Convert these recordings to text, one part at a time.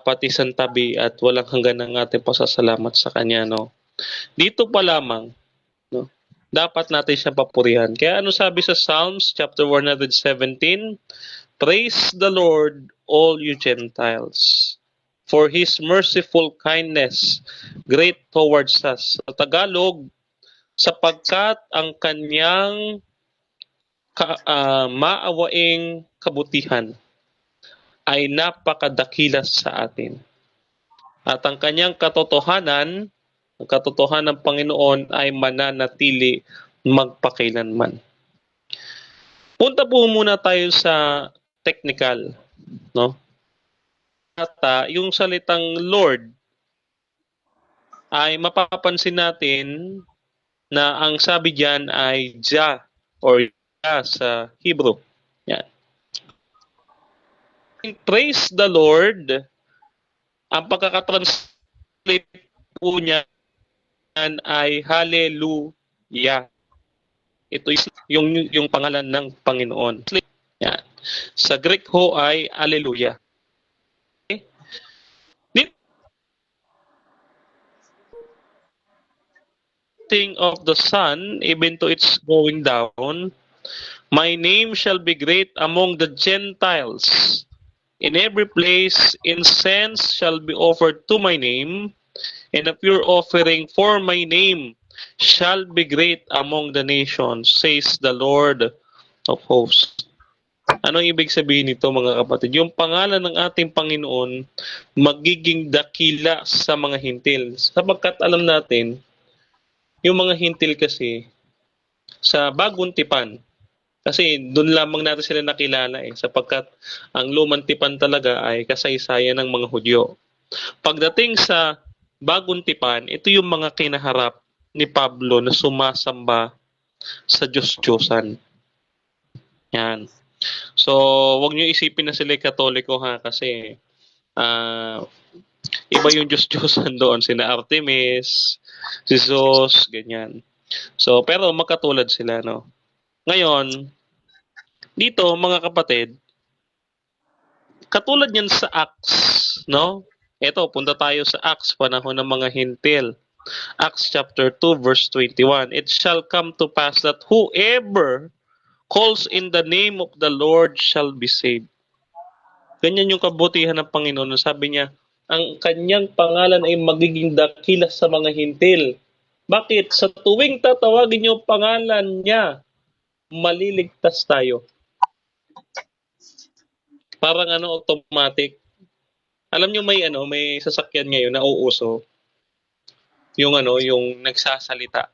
pati santabi at walang hanggan ang ating pasasalamat sa Kanya, no? Dito pa lamang, no? Dapat natin siya papurihan. Kaya ano sabi sa Psalms chapter 117? Praise the Lord, all you Gentiles, for His merciful kindness, great towards us. Sa Tagalog, sapagkat ang Kanyang maawaing kabutihan ay napakadakila sa atin. At ang Kanyang katotohanan, ang katotohanan ng Panginoon ay mananatili magpakailanman. Punta po muna tayo sa technical, no? At yung salitang Lord ay mapapansin natin na ang sabi diyan ay Jah or Yah sa Hebrew. Yan. Praise the Lord, ang pagkakatranslate po niya ay Hallelujah. Ito yung pangalan ng Panginoon. Yan. Sa Greek ho ay Alleluia. Okay? Thing of the sun, even to its going down, my name shall be great among the Gentiles. In every place incense shall be offered to my name, and a pure offering for my name shall be great among the nations, says the Lord of hosts. Anong ibig sabihin nito, mga kapatid? Yung pangalan ng ating Panginoon magiging dakila sa mga hintil. Sapagkat alam natin, yung mga hintil kasi sa Bagong Tipan, kasi doon lamang natin sila nakilala sapagkat ang Lumang Tipan talaga ay kasaysayan ng mga Hudyo. Pagdating sa Bagong Tipan, ito yung mga kinaharap ni Pablo na sumasamba sa Diyos-Diyosan. Yan. So, wag niyo isipin na sila Katoliko ha, kasi iba yung Diyos-Diyosan doon, sina Artemis, si Zeus, ganyan. So, pero magkatulad sila, no? Ngayon, dito, mga kapatid, katulad yan sa Acts, no? Ito, punta tayo sa Acts, panahon ng mga hintil. Acts chapter 2, verse 21. It shall come to pass that whoever calls in the name of the Lord shall be saved. Ganyan yung kabutihan ng Panginoon. Sabi niya, ang kanyang pangalan ay magiging dakila sa mga hintil. Bakit? Sa tuwing tatawagin niyo pangalan niya, maliligtas tayo. Parang automatic. Alam niyo may sasakyan ngayon na uuso. Yung yung nagsasalita.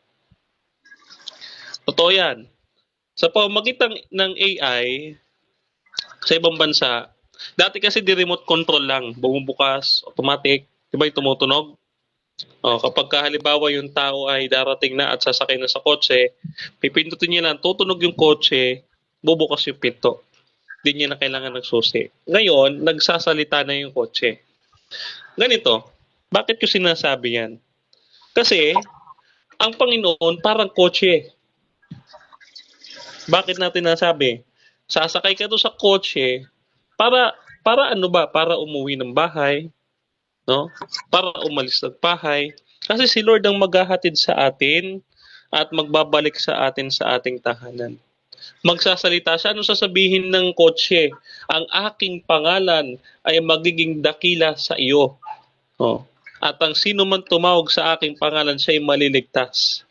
Totoo 'yan. Sa pamamagitan ng AI sa ibang bansa, dati kasi di remote control lang, bumubukas, automatic, 'di ba, tumutunog? Kapag halimbawa yung tao ay darating na at sasakay na sa kotse, pipindutin niya lang, tutunog yung kotse, bubukas yung pinto. Hindi niya na kailangan ng susi. Ngayon, nagsasalita na yung kotse. Ganito, bakit ko sinasabi yan? Kasi, ang Panginoon parang kotse. Bakit natin nasabi? Sasakay ka doon sa kotse para ano ba? Para umuwi ng bahay, no? Para umalis ng bahay. Kasi si Lord ang maghahatid sa atin at magbabalik sa atin sa ating tahanan. Magsasalita siya. Ano sasabihin ng kotse? Ang aking pangalan ay magiging dakila sa iyo. At ang sino man tumawag sa aking pangalan, siya ay maliligtas.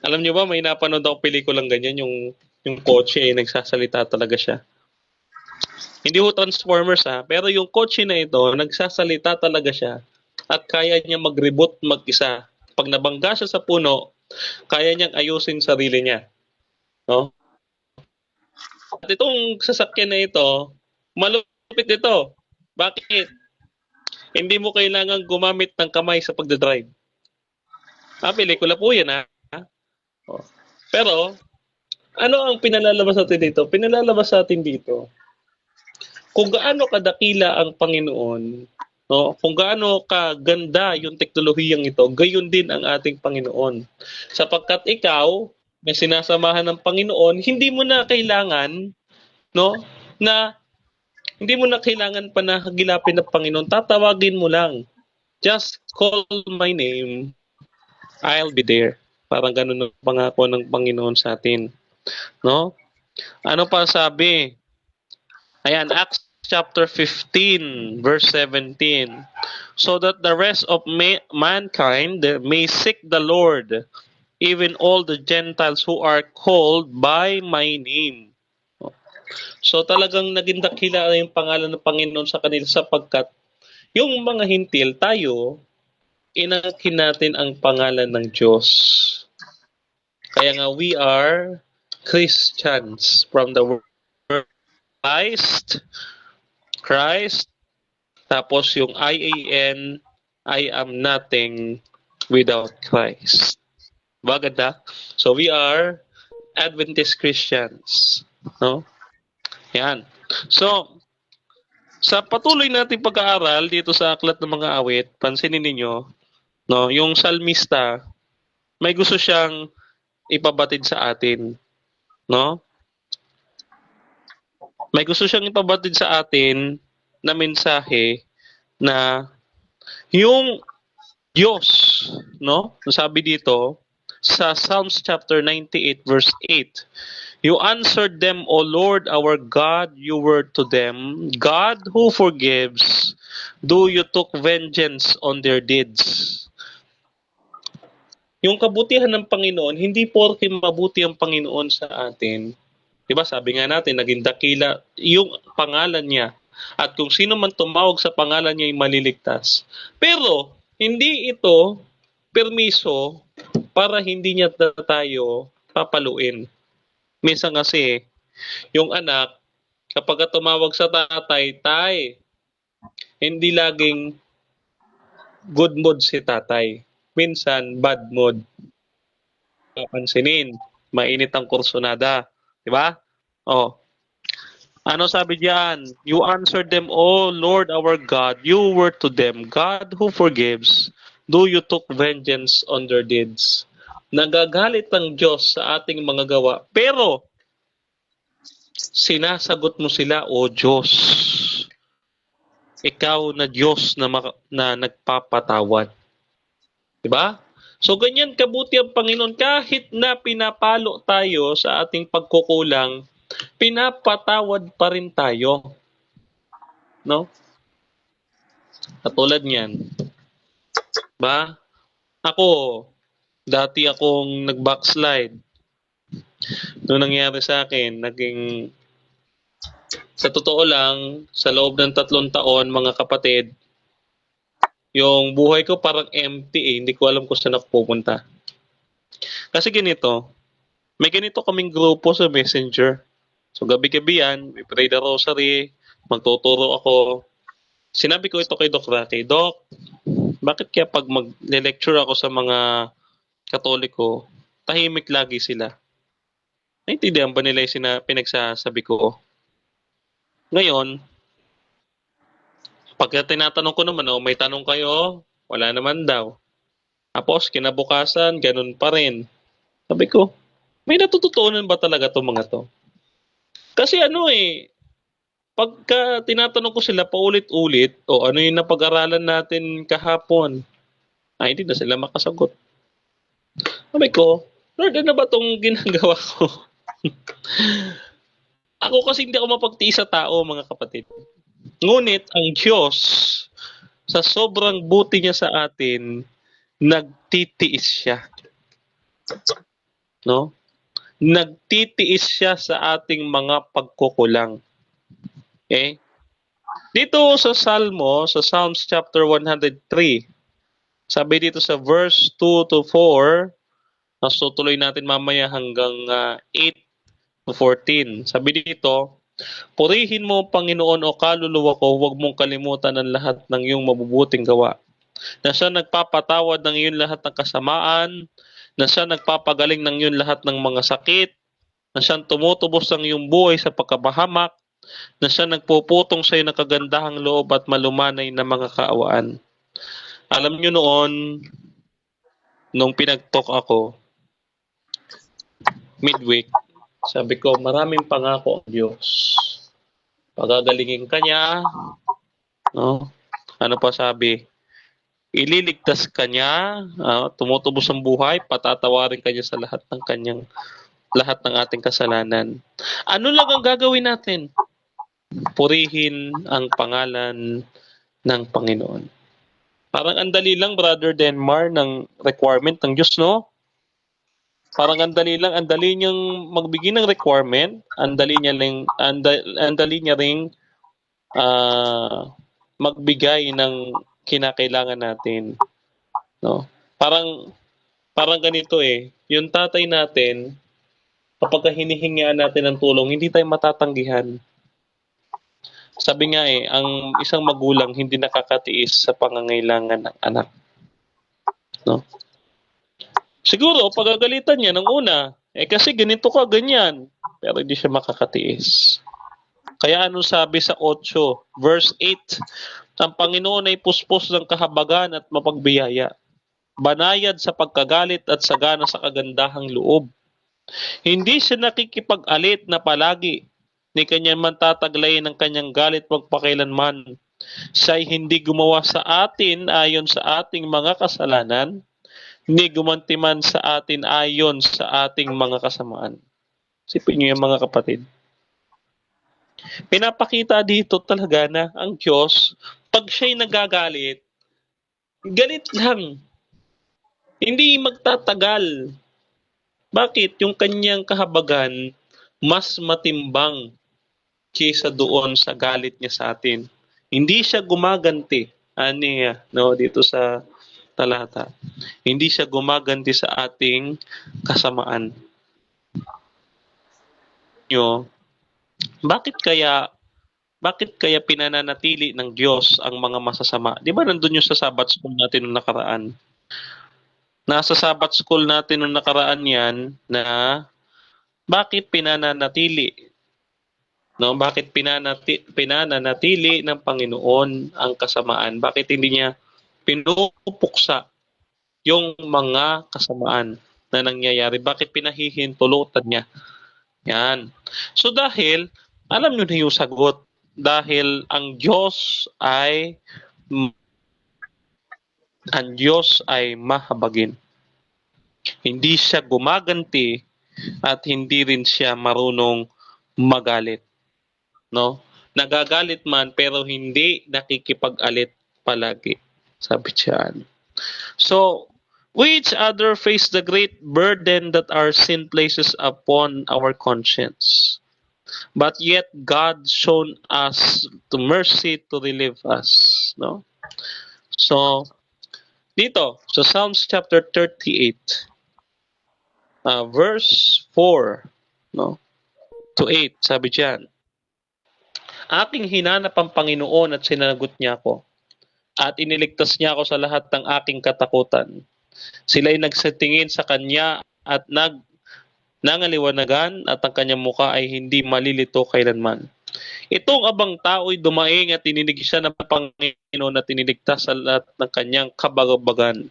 Alam niyo ba, may napanood ako pelikulang ganyan, yung kotse ay nagsasalita talaga siya. Hindi ho Transformers pero yung kotse na ito, nagsasalita talaga siya at kaya niya mag-reboot mag-isa. Pag nabangga siya sa puno, kaya niyang ayusin sarili niya. No? At itong sasakyan na ito, malupit ito. Bakit? Hindi mo kailangan gumamit ng kamay sa pagdadrive. Pelikula po yan Pero, ano ang pinalalabas natin dito? Pinalalabas natin dito kung gaano kadakila ang Panginoon, no? Kung gaano kaganda yung teknolohiyang ito, gayon din ang ating Panginoon. Sapagkat ikaw, may sinasamahan ng Panginoon, hindi mo na kailangan, no, na Hindi mo na kailangan pa na hagilapin ng Panginoon. Tatawagin mo lang. Just call my name. I'll be there. Parang ganun ang pangako ng Panginoon sa atin. No? Ano pa sabi? Ayan, Acts chapter 15, verse 17. So that the rest of mankind may seek the Lord, even all the Gentiles who are called by my name. So talagang naging dakila na yung pangalan ng Panginoon sa kanila sapagkat yung mga hintil tayo, inangkin natin ang pangalan ng Diyos. Kaya nga we are Christians from the word Christ, tapos yung IAN, I am nothing without Christ. Baganda? So we are Adventist Christians. No? Yan. So, sa patuloy nating pag-aaral dito sa Aklat ng Mga Awit, pansinin ninyo, no, yung salmista, may gusto siyang ipabatid sa atin, no? May gusto siyang ipabatid sa atin na mensahe na yung Diyos, no? Sabi dito sa Psalms chapter 98 verse 8, you answered them, O Lord our God, you were to them, God who forgives, though you took vengeance on their deeds. Yung kabutihan ng Panginoon, hindi porke mabuti ang Panginoon sa atin. Diba sabi nga natin, naging dakila yung pangalan niya. At kung sino man tumawag sa pangalan niya ay maliligtas. Pero, hindi ito permiso para hindi niya tayo papaluin. Minsan kasi, yung anak, kapag tumawag sa tatay, tay, hindi laging good mood si tatay. Minsan, bad mood. Papansinin, mainit ang kursunada. Diba? Oh. Ano sabi diyan? You answered them, O Lord our God, you were to them, God who forgives, though you took vengeance on their deeds. Nagagalit ang Diyos sa ating mga gawa, pero sinasagot mo sila, O Diyos. Ikaw na Diyos na nagpapatawad. Diba? So ganyan kabuti ang Panginoon kahit na pinapalo tayo sa ating pagkukulang, pinapatawad pa rin tayo. No? Katulad niyan. Ba? Ako, dati akong nag-backslide. Noong nangyari sa akin, naging sa totoo lang, sa loob ng 3 taon, mga kapatid, yung buhay ko parang empty eh. Hindi ko alam kung saan ako pupunta. Kasi ganito, may ganito kaming grupo sa Messenger. So gabi-gabi yan, we pray the rosary, magtuturo ako. Sinabi ko ito kay Doc Rocky, Doc, bakit kaya pag mag-lecture ako sa mga Katoliko, tahimik lagi sila? Naintindihan ba nila yung pinagsasabi ko? Ngayon, pagka tinatanong ko naman, oh, may tanong kayo, wala naman daw. Tapos, kinabukasan, ganun pa rin. Sabi ko, may natututunan ba talaga itong mga to? Kasi ano eh, pagka tinatanong ko sila paulit-ulit, o ano yung napag-aralan natin kahapon, ay hindi na sila makasagot. Sabi ko, Lord, ano ba itong ginagawa ko? Ako kasi hindi ako mapagtiis sa tao, mga kapatid. Ngunit ang Diyos, sa sobrang buti niya sa atin, nagtitiis siya. No? Nagtitiis siya sa ating mga pagkukulang. Okay? Dito sa Salmo, sa Psalms chapter 103, sabi dito sa verse 2 to 4, so tuloy natin mamaya hanggang 8 to 14. Sabi dito, purihin mo, Panginoon, o kaluluwa ko, huwag mong kalimutan ang lahat ng iyong mabubuting gawa. Na siya nagpapatawad ng iyong lahat ng kasamaan, na siya nagpapagaling ng iyong lahat ng mga sakit, na siya tumutubos ng iyong buhay sa pagkabahamak, na siya nagpuputong sa iyo ng kagandahang loob at malumanay na mga kaawaan. Alam niyo noon, nung pinag-talk ako, midweek, sabi ko, maraming pangako ang Diyos. Pagagalingin ka niya, no? Ano pa sabi? Ililigtas ka niya, tumutubos ang buhay, patatawarin ka niya sa lahat ng ating kasalanan. Ano lang ang gagawin natin? Purihin ang pangalan ng Panginoon. Parang ang dali lang, Brother Denmar, ng requirement ng Diyos, no? Parang ang dali niyang magbigay ng requirement, ang dali niya ring magbigay ng kinakailangan natin, no? Parang parang ganito yung tatay natin, kapag hinihingian natin ng tulong, hindi tayo matatanggihan. Sabi nga ang isang magulang hindi nakakatiis sa pangangailangan ng anak, no? Siguro pagagalitan niya ng una, kasi ganito ka, ganyan, pero hindi siya makakatiis. Kaya anong sabi sa 8, verse 8, ang Panginoon ay puspos ng kahabagan at mapagbiyaya, banayad sa pagkagalit at sagana sa kagandahang loob. Hindi siya nakikipag-alit na palagi, ni kanyang mantataglayin ng kanyang galit magpakailanman. Siya'y hindi gumawa sa atin ayon sa ating mga kasalanan, hindi gumantiman sa atin ayon sa ating mga kasamaan. Sipin niyo yung mga kapatid. Pinapakita dito talaga na ang Diyos, pag siya'y nagagalit, galit lang. Hindi magtatagal. Bakit? Yung kanyang kahabagan, mas matimbang kaysa doon sa galit niya sa atin. Hindi siya gumaganti. Dito sa talata. Hindi siya gumaganti sa ating kasamaan. Bakit kaya pinananatili ng Diyos ang mga masasama? Di ba nandun yung sa Sabbath school natin nung nakaraan? Nasa Sabbath school natin nung nakaraan yan na bakit pinananatili? No, bakit pinananatili ng Panginoon ang kasamaan? Bakit hindi niya pinupuksa yung mga kasamaan na nangyayari? Bakit pinahihintulutan niya? Yan. So dahil, alam niyo na yung sagot. Dahil ang Diyos ay mahabagin. Hindi siya gumaganti at hindi rin siya marunong magalit. No? Nagagalit man pero hindi nakikipag-alit palagi. Sabi diyan. So, we each other face the great burden that our sin places upon our conscience. But yet God shown us to mercy to relieve us, no? So, dito sa Psalms chapter 38, verse 4, no? To 8, sabi diyan, aking hinanap ang Panginoon at sinagot niya ako, at iniligtas niya ako sa lahat ng aking katakutan. Sila'y nagsitingin sa kanya at nangaliwanagan at ang kanyang muka ay hindi malilito kailanman. Itong abang tao'y dumaing at tininig siya ng Panginoon at tiniligtas sa lahat ng kanyang kabagabagan.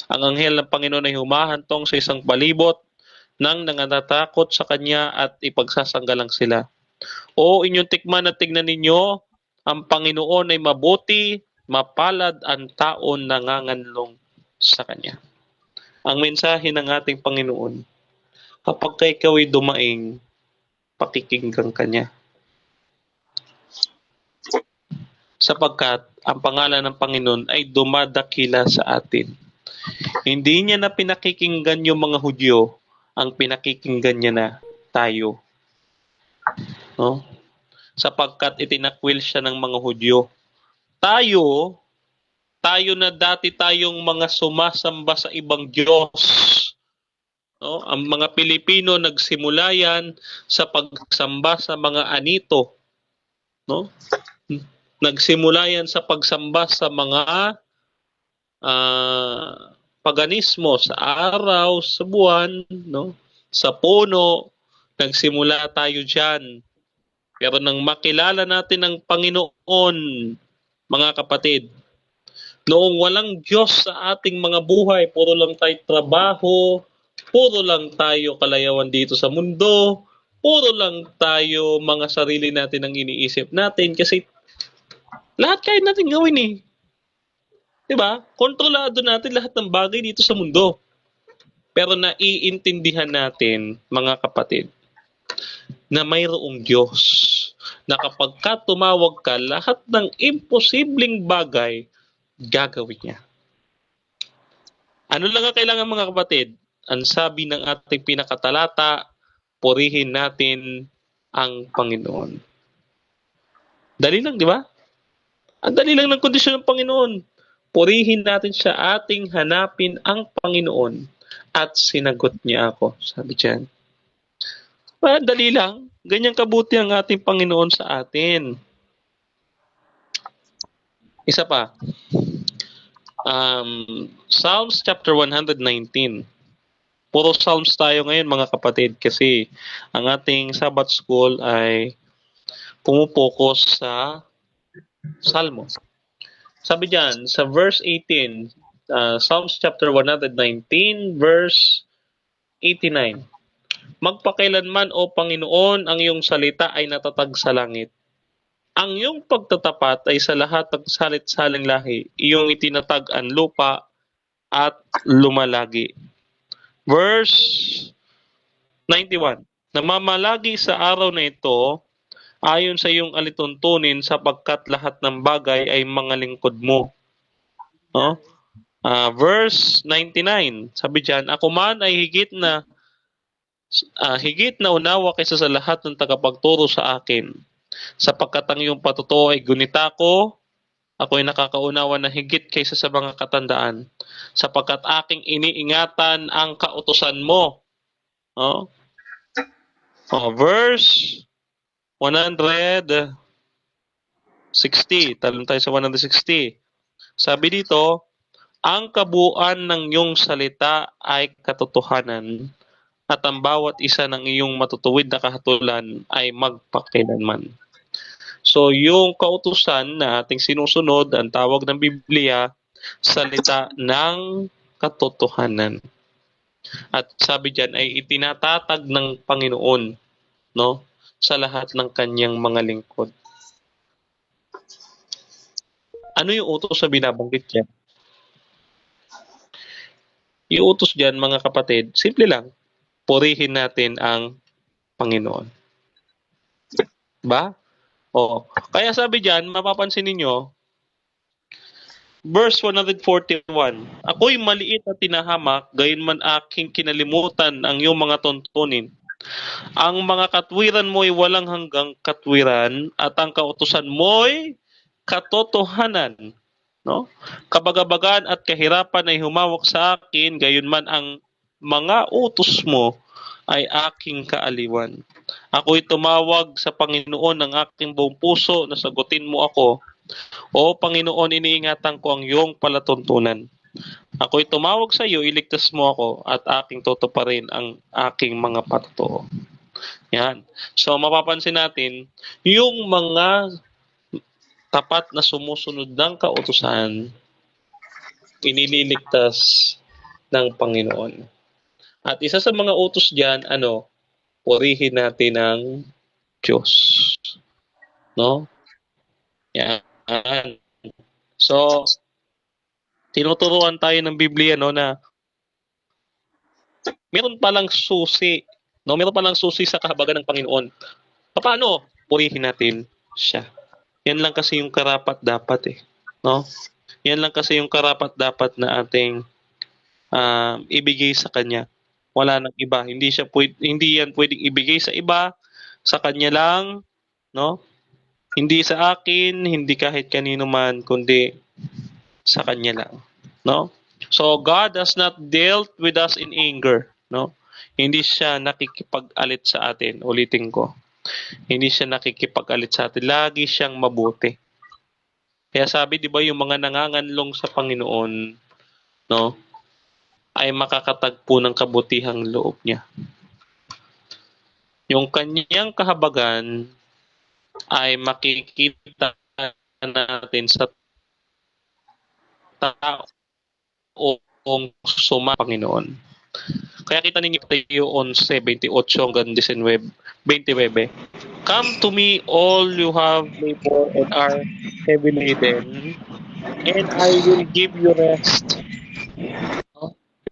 Ang anghel ng Panginoon ay humahantong sa isang palibot nang nangangatakot sa kanya at ipagsasanggalang sila. O inyong tikman at tignan ninyo, ang Panginoon ay mabuti, mapalad ang taon nanganganlong sa kanya. Ang mensahe ng ating Panginoon, kapag ikaw ay dumaing, pakikinggan ka niya. Sapagkat ang pangalan ng Panginoon ay dumadakila sa atin. Hindi niya na pinakikinggan yung mga Hudyo, ang pinakikinggan niya na tayo. No? Sapagkat itinakwil siya ng mga Hudyo. Tayo na dati tayong mga sumasamba sa ibang Diyos. No? Ang mga Pilipino nagsimula yan sa pagsamba sa mga anito. No? Nagsimula yan sa pagsamba sa mga paganismo, sa araw, sa buwan, no? Sa puno. Nagsimula tayo dyan. Pero nang makilala natin ang Panginoon, mga kapatid, noong walang Diyos sa ating mga buhay, puro lang tayo trabaho, puro lang tayo kalayawan dito sa mundo, puro lang tayo mga sarili natin ang iniisip natin kasi lahat kaya natin gawin eh. 'Di ba? Kontrolado natin lahat ng bagay dito sa mundo. Pero naiintindihan natin, mga kapatid, na mayroong Diyos na kapag ka tumawag ka, lahat ng imposibleng bagay gagawin niya. Ano lang ang kailangan, mga kapatid? Ang sabi ng ating pinakatalata, purihin natin ang Panginoon. Dali lang, di ba? Ang dali lang ng kondisyon ng Panginoon. Purihin natin siya, ating hanapin ang Panginoon at sinagot niya ako. Sabi diyan. Dali lang. Ganyan kabuti ang ating Panginoon sa atin. Isa pa. Psalms chapter 119. Puro Psalms tayo ngayon, mga kapatid, kasi ang ating Sabbath School ay pumupokus sa Salmo. Sabi diyan sa verse 18, Psalms chapter 119, verse 89. Magpakailanman, O Panginoon, ang iyong salita ay natatag sa langit. Ang iyong pagtatapat ay sa lahat ng salit-saling lahi. Iyong itinatag ang lupa at lumalagi. Verse 91. Namamalagi sa araw na ito ayon sa iyong alituntunin sapagkat lahat ng bagay ay mga lingkod mo. No? Verse 99. Sabi diyan, ako man ay higit na unawa kaysa sa lahat ng tagapagturo sa akin. Sapagkat ang iyong patutuo ay gunita ko, ako ay nakakaunawa na higit kaysa sa mga katandaan. Sapagkat aking iniingatan ang kautusan mo. Oh? Verse 160. Talon tayo sa 160. Sabi dito, ang kabuuan ng iyong salita ay katotohanan at ang bawat isa ng iyong matutuwid na kahatulan ay magpakailanman. So, yung kautusan na ating sinusunod, ang tawag ng Biblia, salita ng katotohanan. At sabi diyan ay itinatatag ng Panginoon, no, sa lahat ng kanyang mga lingkod. Ano yung utos na binabanggit niya? Yung utos diyan, mga kapatid, simple lang. Purihin natin ang Panginoon. Ba? Oo. Kaya sabi diyan, mapapansin ninyo, verse 141, ako'y maliit at tinahamak, gayon man aking kinalimutan ang iyong mga tuntunin. Ang mga katwiran mo'y walang hanggang katwiran at ang kautusan mo'y katotohanan. No? Kabagabagan at kahirapan ay humawak sa akin, gayon man ang mga utos mo ay aking kaaliwan. Ako'y tumawag sa Panginoon ng aking buong puso na sagutin mo ako. O Panginoon, iniingatan ko ang iyong palatuntunan. Ako'y tumawag sa iyo, iligtas mo ako at aking tutuparin ang aking mga patutuo. Yan. So mapapansin natin, yung mga tapat na sumusunod ng kautusan, inililigtas ng Panginoon. At isa sa mga utos diyan, purihin natin ang Diyos. No? Yan. So, tinuturuan tayo ng Biblia, no, na meron palang susi, no? Meron palang susi sa kahabagan ng Panginoon. Paano? Purihin natin siya. Yan lang kasi yung karapat-dapat no? Yan lang kasi yung karapat-dapat na ating ibigay sa kanya. Wala nang iba. Hindi yan pwedeng ibigay sa iba, sa kanya lang, no? Hindi sa akin, hindi kahit kanino man, kundi sa kanya lang, no? So God has not dealt with us in anger, no? Hindi siya nakikipag-alit sa atin. Ulitin ko. Hindi siya nakikipag-alit sa atin. Lagi siyang mabuti. Kaya sabi, 'di ba, yung mga nanganganlong sa Panginoon, no, ay makakatagpo ng kabutihang loob niya. Yung kanyang kahabagan ay makikita natin sa taong suma Panginoon. Kaya kita ninyo Mateo 11:28 hanggang 29. Come to me all you have labor and are heavy laden, and I will give you rest.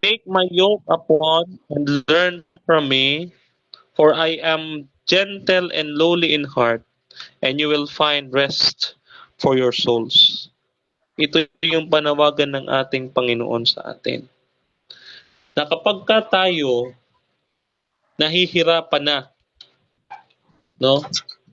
Take my yoke upon and learn from me, for I am gentle and lowly in heart, and you will find rest for your souls. Ito yung panawagan ng ating Panginoon sa atin. Na kapag ka tayo nahihirapan na, no?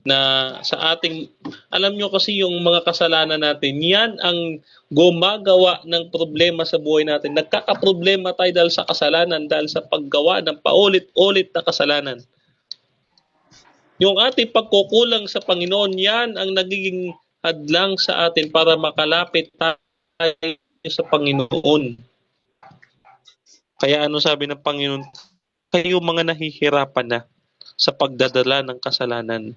Na sa ating, alam nyo kasi yung mga kasalanan natin, yan ang gumagawa ng problema sa buhay natin. Nagkakaproblema tayo dahil sa kasalanan, dahil sa paggawa ng paulit-ulit na kasalanan. Yung ating pagkukulang sa Panginoon, yan ang nagiging hadlang sa atin para makalapit tayo sa Panginoon. Kaya ano sabi ng Panginoon? Kayo mga nahihirapan na sa pagdadala ng kasalanan,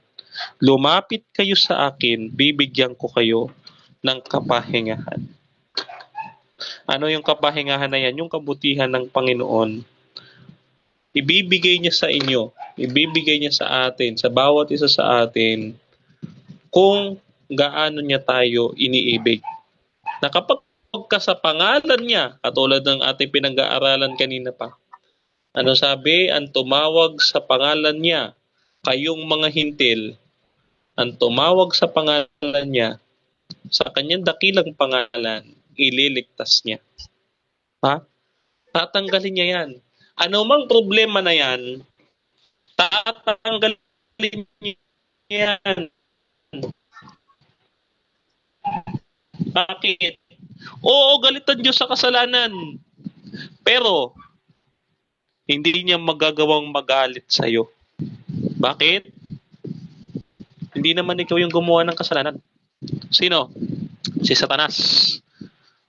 lumapit kayo sa akin, bibigyan ko kayo ng kapahingahan. Ano yung kapahingahan na yan? Yung kabutihan ng Panginoon. Ibibigay niya sa inyo, ibibigay niya sa atin, sa bawat isa sa atin, kung gaano niya tayo iniibig. Na kapag ka sa pangalan niya, katulad ng ating pinag-aaralan kanina pa, ano sabi? Ang tumawag sa pangalan niya, kayong mga hintil, ang tumawag sa pangalan niya, sa kanyang dakilang pangalan, ililigtas niya. Ha? Tatanggalin niya yan. Ano mang problema na yan, tatanggalin niya yan. Bakit? Oo, galit ang Diyos sa kasalanan. Pero, hindi niya magagawang magalit sa'yo. Bakit? Hindi naman ikaw yung gumawa ng kasalanan. Sino? Si Satanas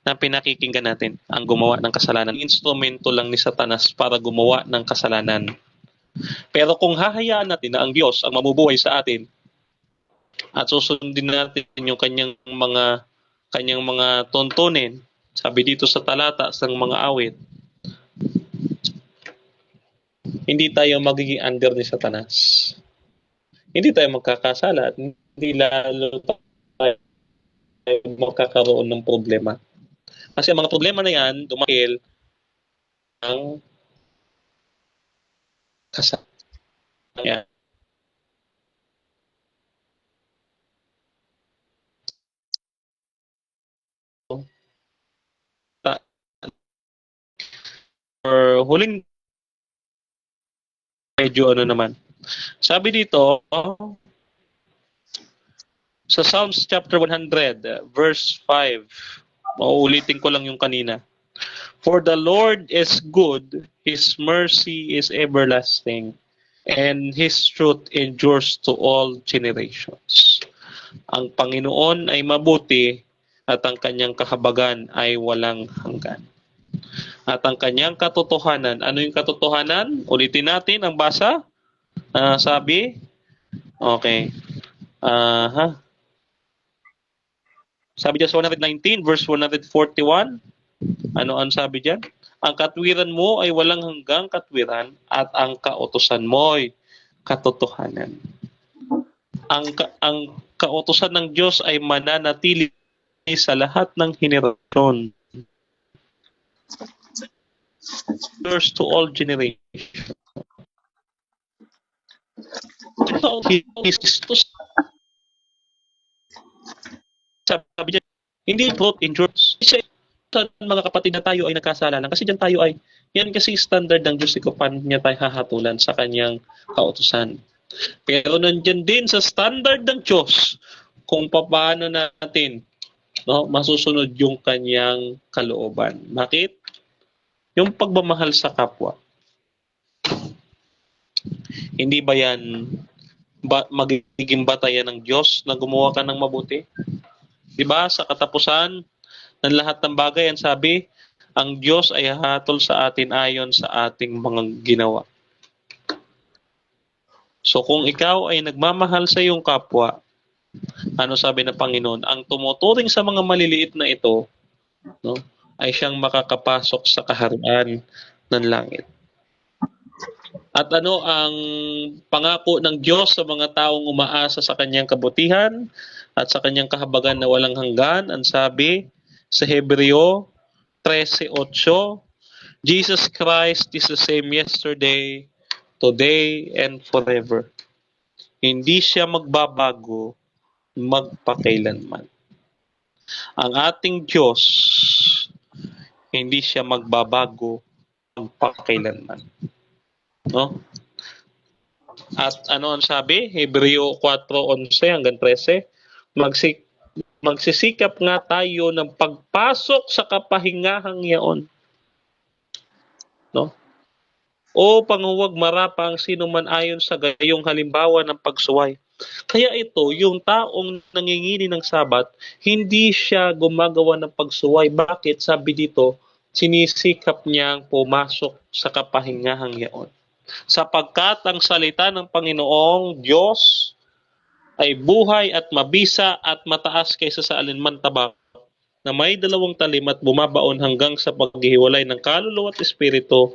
na pinakikinggan natin ang gumawa ng kasalanan. Instrumento lang ni Satanas para gumawa ng kasalanan. Pero kung hahayaan natin na ang Diyos ang mamubuhay sa atin at susundin natin yung kanyang mga tuntunin, sabi dito sa talata ng mga awit, hindi tayo magiging under ni Satanas. Hindi tayo magkakasala at hindi lalo tayo magkakaroon ng problema. Kasi ang mga problema na yan, dumakil ang kasalanan. Yan. Or huling medyo ano naman. Sabi dito, sa Psalms chapter 100, verse 5, mauulitin ko lang yung kanina. For the Lord is good, His mercy is everlasting, and His truth endures to all generations. Ang Panginoon ay mabuti, at ang kanyang kahabagan ay walang hanggan. At ang kanyang katotohanan, ano yung katotohanan? Ulitin natin ang basa. Sabi, okay. Sabi dyan sa 119, verse 141, ano ang sabi dyan? Ang katwiran mo ay walang hanggang katwiran at ang kautusan mo ay katotohanan. Ang kautusan ng Diyos ay mananatili sa lahat ng henerasyon. Yours to all generations. Sabi niya, hindi truth endures. Sa mga kapatid na tayo ay nagkasala lang. Kasi dyan tayo ay, yan kasi standard ng Diyos kung paano niya tayo hahatulan sa kanyang kautusan. Pero nandyan din sa standard ng Diyos kung paano natin masusunod yung kanyang kalooban. Bakit? Yung pagmamahal sa kapwa. Hindi ba yan magiging batayan ng Diyos na gumawa ka ng mabuti? Diba? Sa katapusan ng lahat ng bagay, ang sabi, ang Diyos ay hatol sa atin ayon sa ating mga ginawa. So kung ikaw ay nagmamahal sa iyong kapwa, ano sabi ng Panginoon? Ang tumuturing sa mga maliliit na ito, ay siyang makakapasok sa kaharian ng langit. At ano ang pangako ng Diyos sa mga taong umaasa sa kanyang kabutihan at sa kanyang kahabagan na walang hanggan? Ang sabi sa Hebreo 13:8, Jesus Christ is the same yesterday, today, and forever. Hindi siya magbabago magpakailanman. Ang ating Diyos, hindi siya magbabago magpakailanman. No? At ano ang sabi? Hebreo 4:11 hanggang 13. Magsisikap nga tayo ng pagpasok sa kapahingahang yaon. No? O panghuwag marapa ang sino man ayon sa gayong halimbawa ng pagsuway. Kaya ito, yung taong nangingini ng Sabat, hindi siya gumagawa ng pagsuway. Bakit? Sabi dito, sinisikap niyang pumasok sa kapahingahang yaon. Sapagkat ang salita ng Panginoong Diyos ay buhay at mabisa at mataas kaysa sa alinman tabak, na may dalawang talim at bumabaon hanggang sa paghihiwalay ng kaluluwa at espiritu,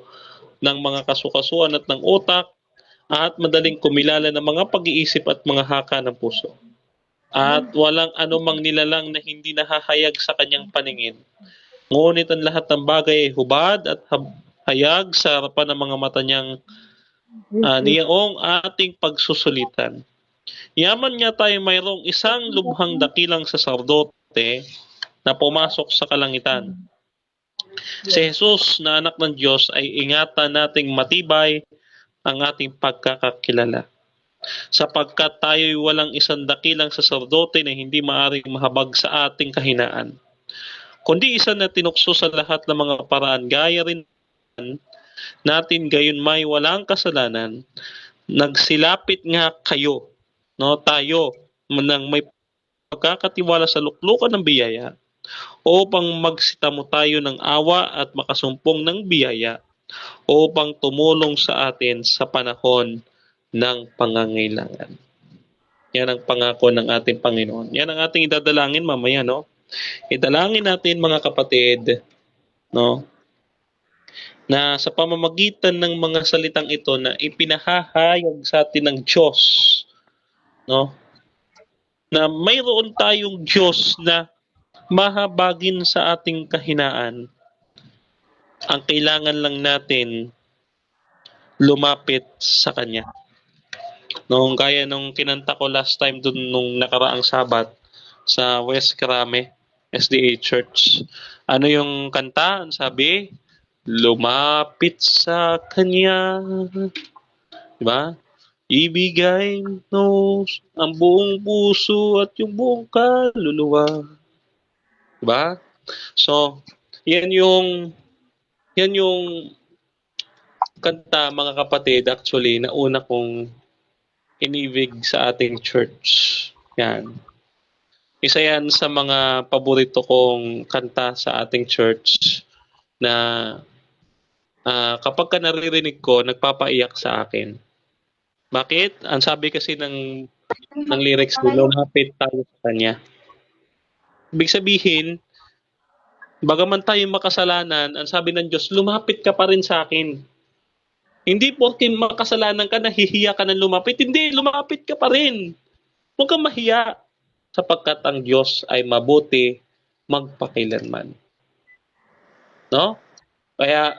ng mga kasukasuan at ng utak, at madaling kumilala ng mga pag-iisip at mga haka ng puso. At walang anumang nilalang na hindi nahahayag sa kanyang paningin. Ngunit ang lahat ng bagay ay hubad at hayag sa harapan ng mga mata niyang niyaong ating pagsusulitan. Yaman nga tayo mayroong isang lubhang dakilang saserdote na pumasok sa kalangitan. Si Jesus na anak ng Diyos ay ingatan nating matibay ang ating pagkakakilala. Sapagkat tayo'y walang isang dakilang saserdote na hindi maaring mahabag sa ating kahinaan, kundi isa na tinukso sa lahat ng mga paraan, gaya rin natin gayon may walang kasalanan. Nagsilapit nga kayo, no, tayo, nang may pagkakatiwala sa luklukan ng biyaya, upang magsitamo tayo ng awa at makasumpong ng biyaya, upang tumulong sa atin sa panahon ng pangangailangan. Yan ang pangako ng ating Panginoon. Yan ang ating idadalangin mamaya, no? Idalangin natin, mga kapatid, no, na sa pamamagitan ng mga salitang ito na ipinahahayag sa atin ng Diyos, no, na mayroon tayong Diyos na mahabagin sa ating kahinaan. Ang kailangan lang natin lumapit sa Kanya. Nung kaya nung kinanta ko last time dun nung nakaraang Sabat sa West Krame SDA Church. Ano yung kanta? Ang sabi, lumapit sa Kanya. Diba? Ibigay mo ang buong puso at yung buong kaluluwa. Diba? So, yan yung kanta, mga kapatid, actually, na una kong inibig sa ating church. Yan. Isa yan sa mga paborito kong kanta sa ating church na kapag ka naririnig ko, nagpapaiyak sa akin. Bakit? Ang sabi kasi ng lyrics nila, lumapit tayo sa Kanya. Ibig sabihin, bagaman tayo makasalanan, ang sabi ng Diyos, lumapit ka pa rin sa akin. Hindi porke makasalanan ka, nahihiya ka na lumapit. Hindi, lumapit ka pa rin. Huwag kang mahiya, sapagkat ang Diyos ay mabuti magpakailanman. No? Kaya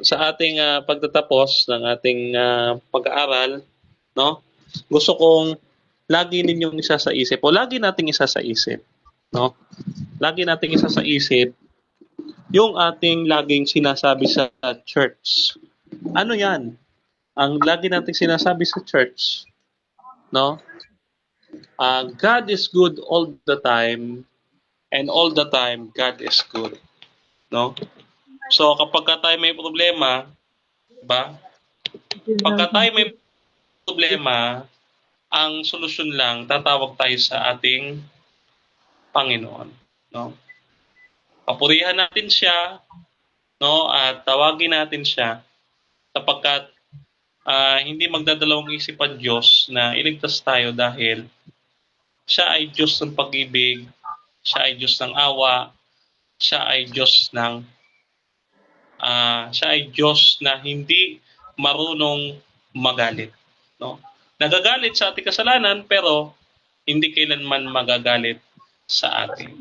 sa ating pagtatapos ng ating pag-aaral, no? Gusto kong lagi ninyong isa sa isip, o lagi nating isa sa isip, no? Lagi nating isa sa isip yung ating laging sinasabi sa church. Ano 'yan? Ang lagi nating sinasabi sa church, no? God is good all the time, and all the time God is good, no? So kapag tayo may problema, ba? Pagka tayo may problema, ang solusyon lang, tatawag tayo sa ating Panginoon, no? Papurihan natin siya, no? At tawagin natin siya sapagkat hindi magdadalawang isip ang Diyos na iligtas tayo dahil siya ay Diyos ng pag-ibig, siya ay Diyos ng awa, siya ay Diyos ng siya ay Diyos na hindi marunong magalit. No? Nagagalit sa ating kasalanan pero hindi kailanman magagalit sa atin.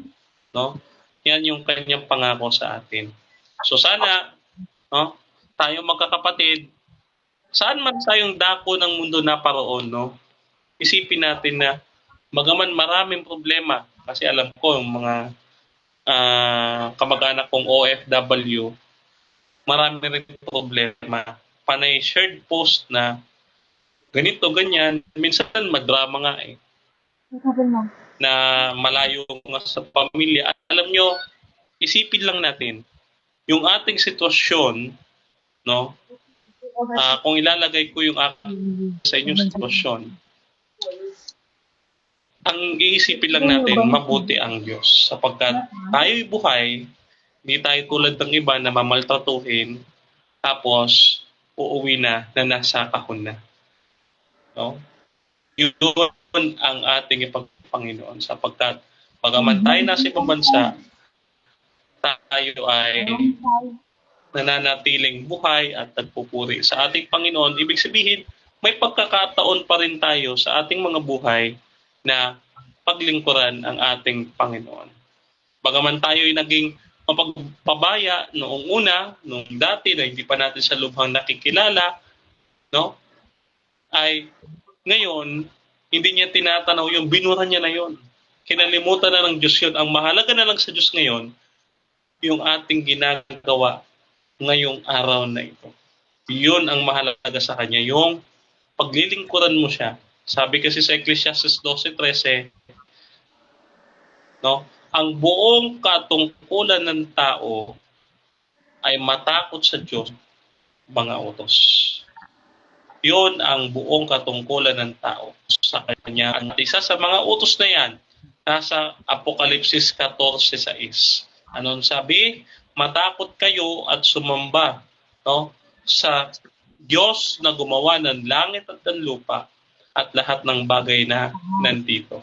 No? Yan yung kanyang pangako sa atin. So sana, no, tayo magkakapatid, saan man tayong dako ng mundo naparoon, no, isipin natin na bagaman maraming problema, kasi alam ko yung mga kamag-anak kong OFW, marami rin problema. Panay shared post na ganito, ganyan. Minsan madrama nga eh. Na malayo nga sa pamilya. Alam nyo, isipin lang natin, yung ating sitwasyon, no? Kung ilalagay ko yung sa inyong sitwasyon, ang iisipin lang natin, mabuti ang Diyos. Sapagkat tayo'y buhay, hindi tayo tulad ng iba na mamaltratuhin, tapos uuwi na nasa kahon na. No? Yun ang ating ipagpanginoon. Sapagkat bagaman tayo nasa ibang bansa, tayo ay nananatiling buhay at nagpupuri sa ating Panginoon. Ibig sabihin, may pagkakataon pa rin tayo sa ating mga buhay na paglingkuran ang ating Panginoon. Bagaman tayo ay naging mapagpabaya noong una, noong dati na hindi pa natin sa lubhang nakikilala, no? Ay ngayon, hindi niya tinatanaw yung binura niya na yon. Kinalimutan na ng Diyos yun. Ang mahalaga na lang sa Diyos ngayon, yung ating ginagawa ngayong araw na ito. Yun ang mahalaga sa Kanya, yung paglilingkuran mo siya. Sabi kasi sa Ecclesiastes 12:13, no, ang buong katungkulan ng tao ay matakot sa Diyos, mga utos. Yun ang buong katungkulan ng tao sa Kanya. At isa sa mga utos na yan, nasa Apokalipsis 14:6. Anong sabi? Matakot kayo at sumamba, no, sa Diyos na gumawa ng langit at ng lupa at lahat ng bagay na nandito.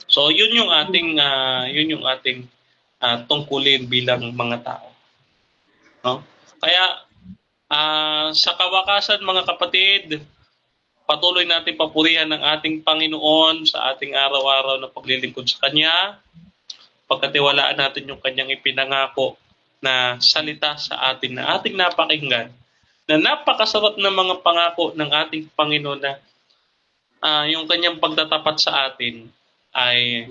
So yun yung ating tungkulin bilang mga tao. No? Kaya sa kawakasan, mga kapatid, patuloy natin papurihan ng ating Panginoon sa ating araw-araw na paglilingkod sa Kanya. Pagkatiwalaan natin yung Kanyang ipinangako na salita sa atin na ating napakinggan, na napakasarap na mga pangako ng ating Panginoon na yung Kanyang pagtatapat sa atin ay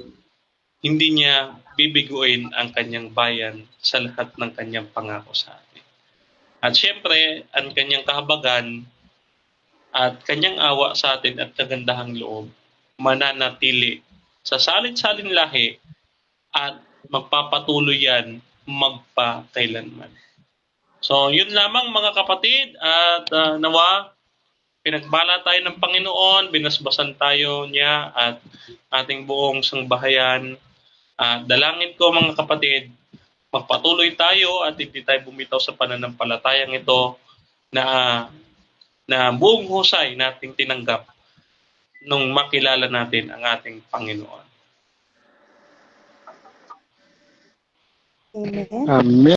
hindi niya bibiguin ang Kanyang bayan sa lahat ng Kanyang pangako sa atin. At syempre, ang Kanyang kahabagan at Kanyang awa sa atin at kagandahang loob mananatili sa salit-salin lahi at magpapatuloy yan magpakailanman. So, yun lamang mga kapatid, at nawa, pinagbala tayo ng Panginoon, binasbasan tayo niya at ating buong sangbahayan. Dalangin ko mga kapatid, magpatuloy tayo at hindi tayo bumitaw sa pananampalatayang ito na buong husay nating tinanggap nung makilala natin ang ating Panginoon. Amen.